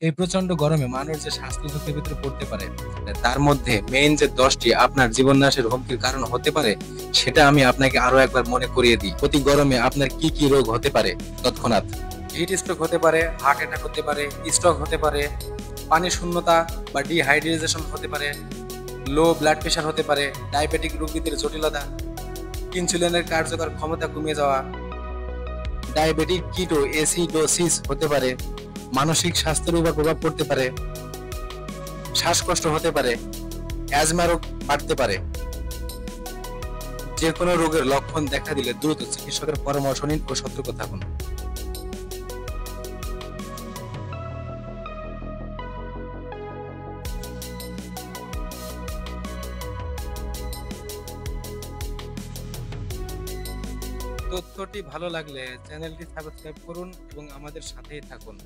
এই প্রচন্ড গরমে মানুষ যে স্বাস্থ্য ঝুঁকির ভিতরে পড়তে পারে, তার মধ্যে মেইন যে 10টি আপনার জীবন নাশের হুমকির কারণ হতে পারে, সেটা আমি আপনাকে আরো একবার মনে করিয়ে দিই। অতি গরমে আপনার কি কি রোগ হতে পারে তৎক্ষণাৎ: হিট স্ট্রোক হতে পারে, হার্ট অ্যাটাক হতে পারে, স্ট্রোক হতে পারে, পানি শূন্যতা বা ডিহাইড্রেশন হতে পারে, লো ব্লাড প্রেশার হতে পারে, ডায়াবেটিক রোগীদের জটিলতা, ইনসুলিনের কার্যকর ক্ষমতা কমে যাওয়া, ডায়াবেটিক কিটো এসিডোসিস হতে পারে, মানসিক স্বাস্থ্যের উপর প্রভাব পড়তে পারে, শ্বাসকষ্ট হতে পারে, অ্যাজমা রোগ বাড়তে পারে। যে কোনো রোগের লক্ষণ দেখা দিলে দ্রুত চিকিৎসকের পরামর্শ নিন ও সতর্ক থাকুন। তথ্যটি ভালো লাগলে চ্যানেলটি সাবস্ক্রাইব করুন এবং আমাদের সাথেই থাকুন।